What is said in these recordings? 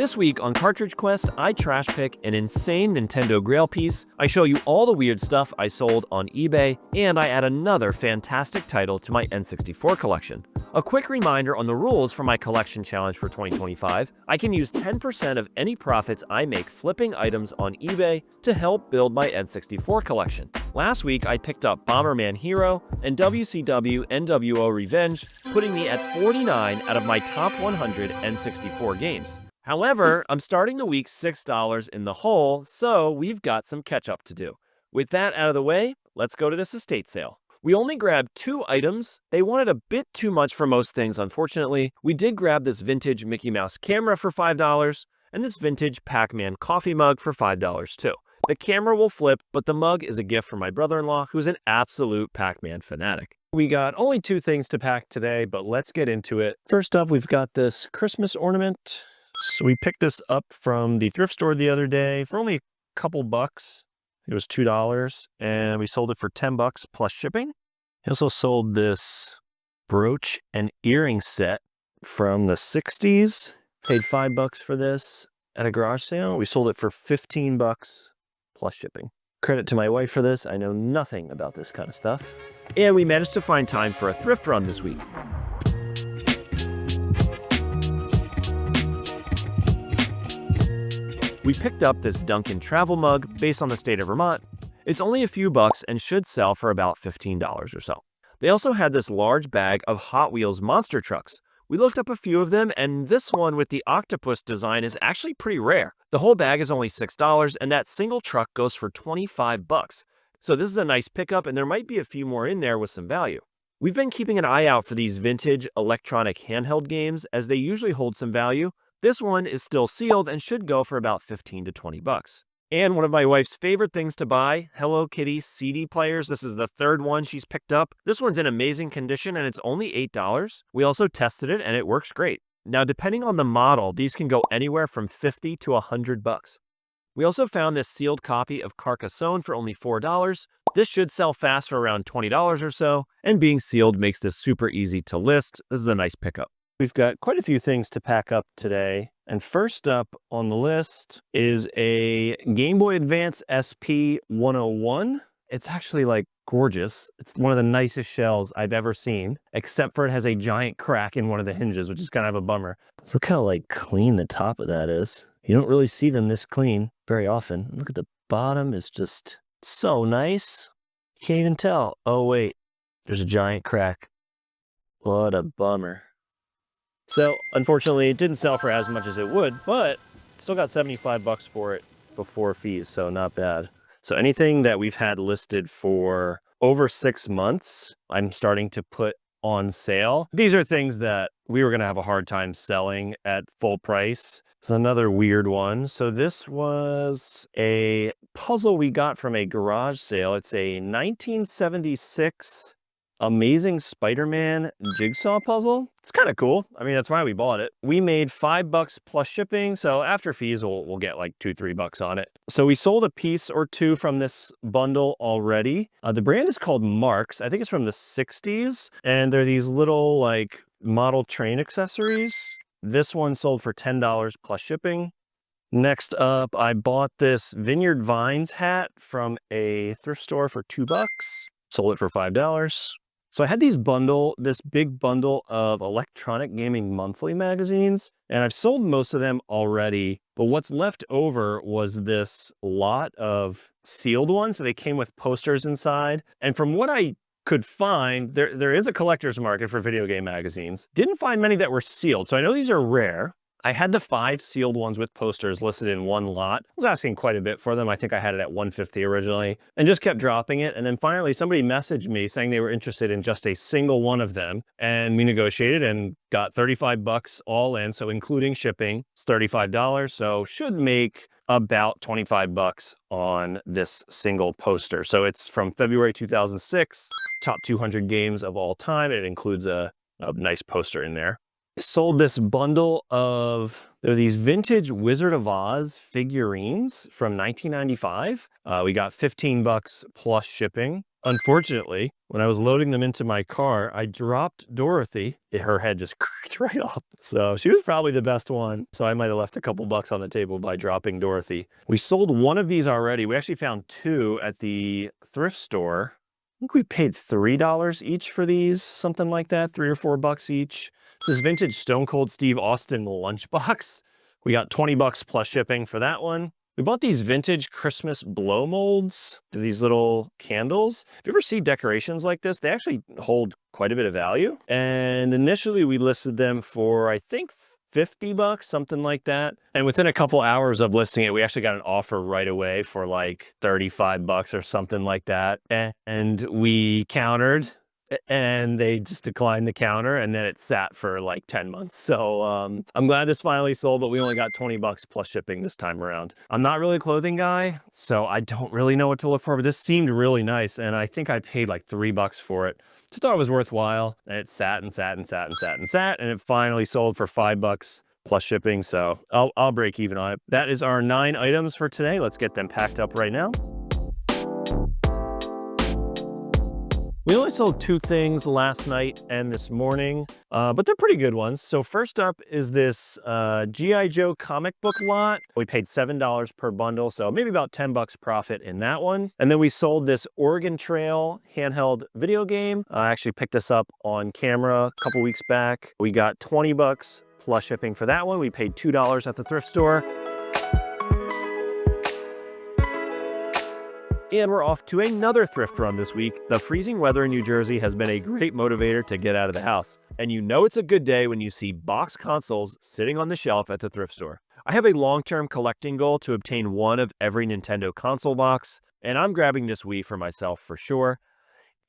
This week on Cartridge Quest, I trash pick an insane Nintendo Grail piece, I show you all the weird stuff I sold on eBay, and I add another fantastic title to my N64 collection. A quick reminder on the rules for my collection challenge for 2025, I can use 10% of any profits I make flipping items on eBay to help build my N64 collection. Last week, I picked up Bomberman Hero and WCW NWO Revenge, putting me at 49 out of my top 100 N64 games. However, I'm starting the week $6 in the hole, so we've got some catch up to do. With that out of the way, let's go to this estate sale. We only grabbed 2 items. They wanted a bit too much for most things, unfortunately. We did grab this vintage Mickey Mouse camera for $5, and this vintage Pac-Man coffee mug for $5 too. The camera will flip, but the mug is a gift from my brother-in-law, who's an absolute Pac-Man fanatic. We got only 2 things to pack today, but let's get into it. First up, we've got this Christmas ornament. So we picked this up from the thrift store the other day for only a couple bucks. It was $2, and we sold it for $10 plus shipping. I also sold this brooch and earring set from the 60s. Paid $5 for this at a garage sale. We sold it for $15 plus shipping. Credit to my wife for this. I know nothing about this kind of stuff. And we managed to find time for a thrift run this week. We picked up this Duncan travel mug based on the state of Vermont. It's only a few bucks and should sell for about $15 or so. They also had this large bag of Hot Wheels monster trucks. We looked up a few of them, and this one with the octopus design is actually pretty rare. The whole bag is only $6, and that single truck goes for 25 bucks. So this is a nice pickup, and there might be a few more in there with some value. We've been keeping an eye out for these vintage electronic handheld games, as they usually hold some value. This one is still sealed and should go for about 15 to 20 bucks. And one of my wife's favorite things to buy, Hello Kitty CD players. This is the 3rd one she's picked up. This one's in amazing condition and it's only $8. We also tested it and it works great. Now, depending on the model, these can go anywhere from 50 to 100 bucks. We also found this sealed copy of Carcassonne for only $4. This should sell fast for around $20 or so, and being sealed makes this super easy to list. This is a nice pickup. We've got quite a few things to pack up today. And first up on the list is a Game Boy Advance SP 101. It's actually like gorgeous. It's one of the nicest shells I've ever seen, except for it has a giant crack in one of the hinges, which is kind of a bummer. So look how like clean the top of that is. You don't really see them this clean very often. Look at the bottom, it's just so nice. You can't even tell. Oh wait, there's a giant crack. What a bummer. So, unfortunately, it didn't sell for as much as it would, but still got 75 bucks for it before fees, so not bad. So anything that we've had listed for over 6 months, I'm starting to put on sale. These are things that we were going to have a hard time selling at full price. It's another weird one. So this was a puzzle we got from a garage sale. It's a 1976 Amazing Spider-Man jigsaw puzzle. It's kind of cool. I mean, that's why we bought it. We made $5 plus shipping, so after fees, we'll get like $2-3 on it. So we sold a piece or 2 from this bundle already. The brand is called Marks. I think it's from the 60s, and they're these little like model train accessories. This one sold for $10 plus shipping. Next up, I bought this Vineyard Vines hat from a thrift store for $2. Sold it for $5. So I had this big bundle of electronic gaming monthly magazines, and I've sold most of them already, but what's left over was this lot of sealed ones. So they came with posters inside. And from what I could find, there is a collector's market for video game magazines. Didn't find many that were sealed. So I know these are rare. I had the 5 sealed ones with posters listed in one lot. I was asking quite a bit for them. I think I had it at $150 originally and just kept dropping it. And then finally somebody messaged me saying they were interested in just a single one of them. And we negotiated and got 35 bucks all in. So including shipping, it's $35. So should make about 25 bucks on this single poster. So it's from February 2006, top 200 games of all time. It includes a nice poster in there. Sold this bundle of, they're these vintage Wizard of Oz figurines from 1995. We got 15 bucks plus shipping. Unfortunately, when I was loading them into my car, I dropped Dorothy. Her head just cracked right off. So she was probably the best one. So I might have left a couple bucks on the table by dropping Dorothy. We sold one of these already. We actually found two at the thrift store. I think we paid $3 each for these, something like that, $3 or $4 each. This is vintage Stone Cold Steve Austin lunchbox. We got 20 bucks plus shipping for that one. We bought these vintage Christmas blow molds, these little candles. If you ever see decorations like this, they actually hold quite a bit of value. And initially we listed them for, I think, 50 bucks, something like that. And within a couple hours of listing it, we actually got an offer right away for like 35 bucks or something like that. And we countered, and they just declined the counter, and then it sat for like 10 months. So I'm glad this finally sold, but we only got 20 bucks plus shipping this time around. I'm not really a clothing guy, so I don't really know what to look for, but this seemed really nice, and I think I paid like $3 for it. Just thought it was worthwhile, and it sat and sat and sat and sat and sat, and it finally sold for $5 plus shipping, so I'll break even on it. That is our 9 items for today. Let's get them packed up right now. We only sold 2 things last night and this morning, but they're pretty good ones. So first up is this G.I. Joe comic book lot. We paid $7 per bundle, so maybe about 10 bucks profit in that one. And then we sold this Oregon Trail handheld video game. I actually picked this up on camera a couple weeks back. We got 20 bucks plus shipping for that one. We paid $2 at the thrift store. And we're off to another thrift run this week. The freezing weather in New Jersey has been a great motivator to get out of the house. And you know it's a good day when you see box consoles sitting on the shelf at the thrift store. I have a long-term collecting goal to obtain one of every Nintendo console box, and I'm grabbing this Wii for myself for sure.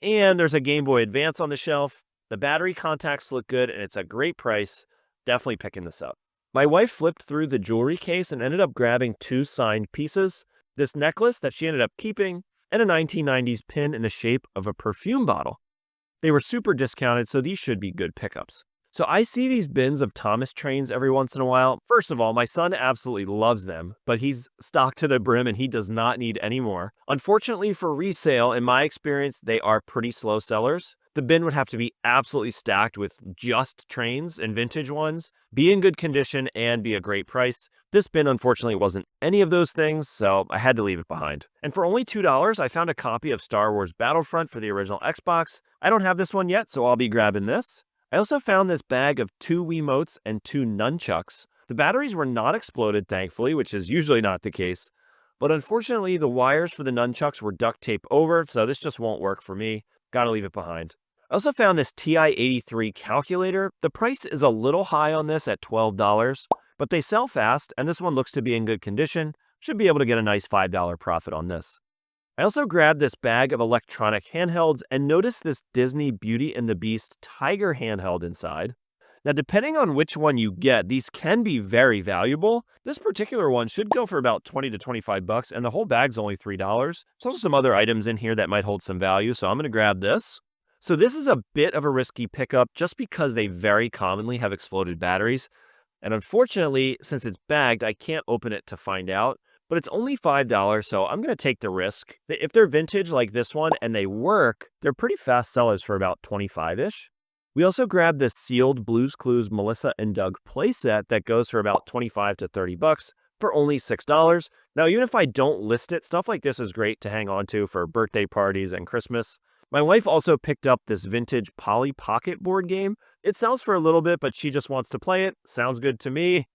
And there's a Game Boy Advance on the shelf. The battery contacts look good, and it's a great price. Definitely picking this up. My wife flipped through the jewelry case and ended up grabbing 2 signed pieces. This necklace that she ended up keeping, and a 1990s pin in the shape of a perfume bottle. They were super discounted, so these should be good pickups. So I see these bins of Thomas trains every once in a while. First of all, my son absolutely loves them, but he's stocked to the brim and he does not need any more. Unfortunately for resale, in my experience, they are pretty slow sellers. The bin would have to be absolutely stacked with just trains and vintage ones, be in good condition, and be a great price. This bin unfortunately wasn't any of those things, so I had to leave it behind. And for only $2, I found a copy of Star Wars Battlefront for the original Xbox. I don't have this one yet, so I'll be grabbing this. I also found this bag of 2 Wiimotes and 2 nunchucks. The batteries were not exploded, thankfully, which is usually not the case. But unfortunately, the wires for the nunchucks were duct taped over, so this just won't work for me. Gotta leave it behind. I also found this TI-83 calculator. The price is a little high on this at $12, but they sell fast, and this one looks to be in good condition. Should be able to get a nice $5 profit on this. I also grabbed this bag of electronic handhelds and noticed this Disney Beauty and the Beast Tiger handheld inside. Now, depending on which one you get, these can be very valuable. This particular one should go for about 20 to 25 bucks, and the whole bag's only $3. There's also some other items in here that might hold some value, so I'm going to grab this. So this is a bit of a risky pickup just because they very commonly have exploded batteries. And unfortunately, since it's bagged, I can't open it to find out. But it's only $5, so I'm going to take the risk. If they're vintage like this one and they work, they're pretty fast sellers for about 25-ish. We also grabbed this sealed Blue's Clues Melissa and Doug playset that goes for about 25 to 30 bucks for only $6. Now, even if I don't list it, stuff like this is great to hang on to for birthday parties and Christmas. My wife also picked up this vintage Polly Pocket board game. It sells for a little bit, but she just wants to play it. Sounds good to me.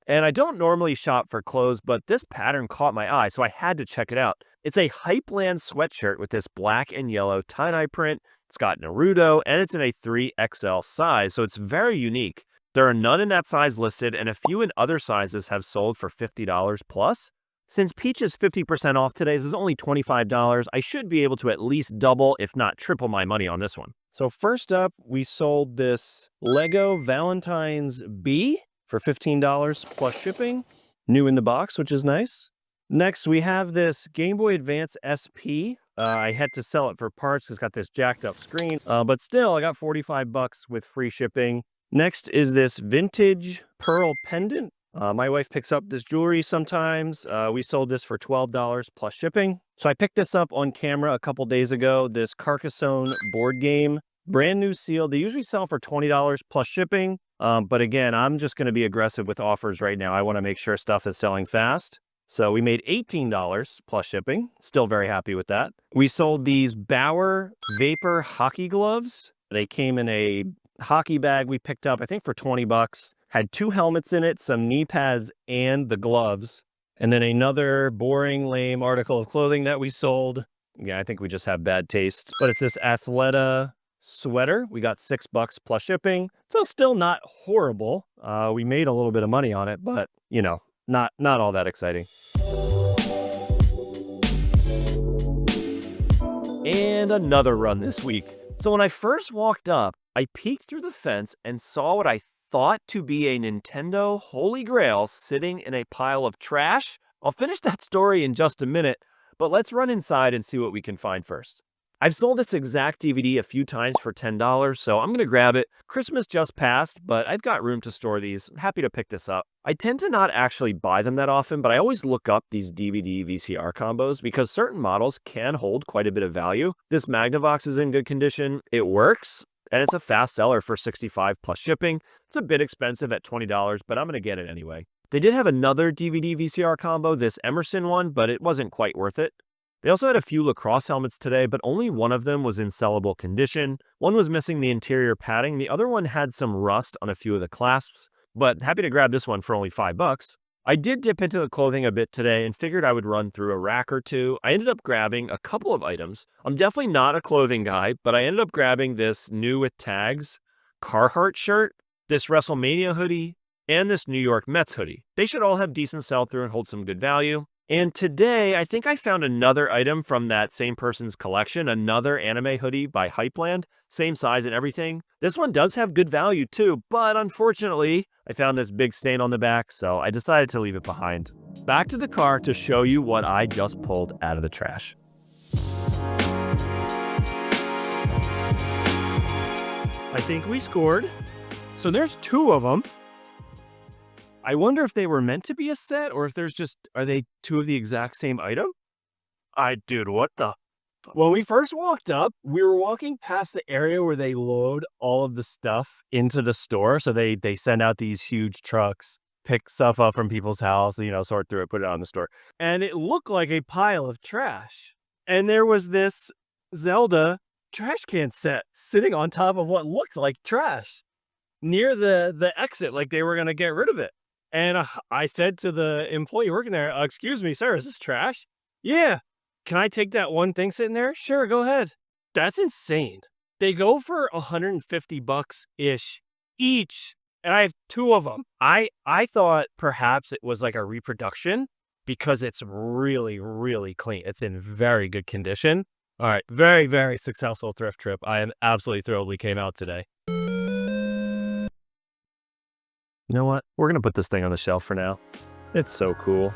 And I don't normally shop for clothes, but this pattern caught my eye, so I had to check it out. It's a Hypeland sweatshirt with this black and yellow tie-dye print. It's got Naruto, and it's in a 3XL size, so it's very unique. There are none in that size listed, and a few in other sizes have sold for $50 plus. Since Peach is 50% off today's is only $25, I should be able to at least double, if not triple my money on this one. So first up, we sold this Lego Valentine's Bee for $15 plus shipping. New in the box, which is nice. Next, we have this Game Boy Advance SP. I had to sell it for parts because it's got this jacked up screen, but still, I got 45 bucks with free shipping. Next is this vintage pearl pendant. My wife picks up this jewelry sometimes. We sold this for $12 plus shipping. So I picked this up on camera a couple days ago. This Carcassonne board game, brand new seal. They usually sell for $20 plus shipping. But again, I'm just going to be aggressive with offers right now. I want to make sure stuff is selling fast. So we made $18 plus shipping. Still very happy with that. We sold these Bauer Vapor hockey gloves. They came in a hockey bag we picked up, I think for 20 bucks. Had 2 helmets in it, some knee pads, and the gloves. And then another boring, lame article of clothing that we sold. Yeah, I think we just have bad taste. But it's this Athleta sweater. We got $6 plus shipping. So still not horrible. We made a little bit of money on it, but you know, not all that exciting. And another run this week. So when I first walked up, I peeked through the fence and saw what I thought to be a Nintendo Holy Grail sitting in a pile of trash. I'll finish that story in just a minute, but let's run inside and see what we can find first. I've sold this exact DVD a few times for $10, so I'm going to grab it. Christmas just passed, but I've got room to store these. I'm happy to pick this up. I tend to not actually buy them that often, but I always look up these DVD VCR combos because certain models can hold quite a bit of value. This Magnavox is in good condition. It works, and it's a fast seller for $65 plus shipping. It's a bit expensive at $20, but I'm going to get it anyway. They did have another DVD VCR combo, this Emerson one, but it wasn't quite worth it. They also had a few lacrosse helmets today, but only one of them was in sellable condition. One was missing the interior padding. The other one had some rust on a few of the clasps, but happy to grab this one for only $5. I did dip into the clothing a bit today and figured I would run through a rack or two. I ended up grabbing a couple of items. I'm definitely not a clothing guy, but I ended up grabbing this new with tags Carhartt shirt, this WrestleMania hoodie, and this New York Mets hoodie. They should all have decent sell-through and hold some good value. And today, I think I found another item from that same person's collection, another anime hoodie by Hypeland, same size and everything. This one does have good value too, but unfortunately, I found this big stain on the back, so I decided to leave it behind. Back to the car to show you what I just pulled out of the trash. I think we scored. So there's 2 of them. I wonder if they were meant to be a set or if are they 2 of the exact same item? Dude, what the? When we first walked up, we were walking past the area where they load all of the stuff into the store. So they send out these huge trucks, pick stuff up from people's house, sort through it, put it on the store. And it looked like a pile of trash. And there was this Zelda trash can set sitting on top of what looked like trash near the exit, like they were going to get rid of it. And I said to the employee working there, excuse me, sir, is this trash? Yeah. Can I take that one thing sitting there? Sure, go ahead. That's insane. They go for $150-ish each. And I have 2 of them. I thought perhaps it was like a reproduction because it's really, really clean. It's in very good condition. All right. Very, very successful thrift trip. I am absolutely thrilled we came out today. You know what? We're going to put this thing on the shelf for now. It's so cool.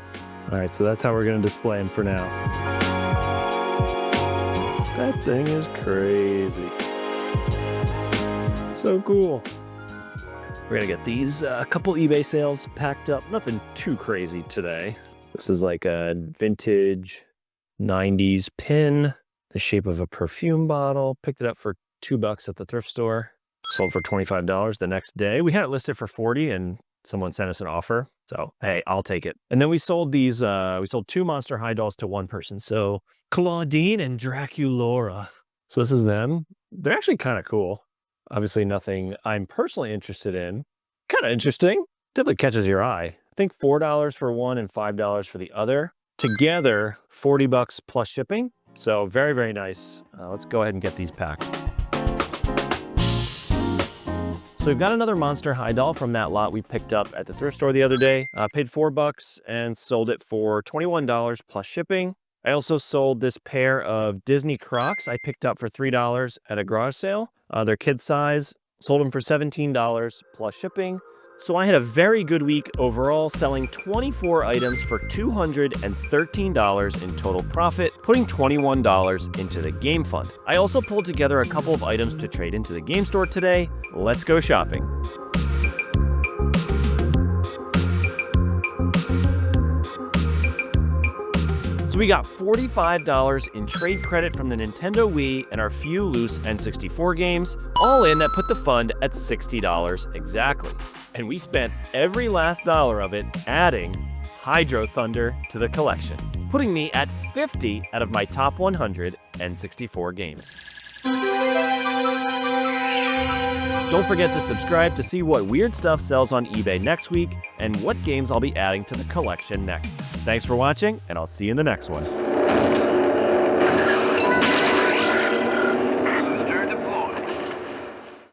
All right, so that's how we're going to display him for now. That thing is crazy. So cool. We're going to get these a couple eBay sales packed up. Nothing too crazy today. This is like a vintage 90s pin, the shape of a perfume bottle. Picked it up for $2 at the thrift store. Sold for $25 the next day. We had it listed for $40 and someone sent us an offer. So, hey, I'll take it. And then we sold these, we sold 2 Monster High dolls to one person. So Claudine and Draculaura. So this is them. They're actually kind of cool. Obviously nothing I'm personally interested in. Kind of interesting. Definitely catches your eye. I think $4 for one and $5 for the other. Together, $40 plus shipping. So very, very nice. Let's go ahead and get these packed. So we've got another Monster High doll from that lot we picked up at the thrift store the other day. Paid $4 and sold it for $21 plus shipping. I also sold this pair of Disney Crocs I picked up for $3 at a garage sale. They're kid size. Sold them for $17 plus shipping. So I had a very good week overall, selling 24 items for $213 in total profit, putting $21 into the game fund. I also pulled together a couple of items to trade into the game store today. Let's go shopping. So we got $45 in trade credit from the Nintendo Wii and our few loose N64 games. All in, that put the fund at $60 exactly. And we spent every last dollar of it adding Hydro Thunder to the collection, putting me at 50 out of my top 100 N64 games. Don't forget to subscribe to see what weird stuff sells on eBay next week and what games I'll be adding to the collection next. Thanks for watching, and I'll see you in the next one.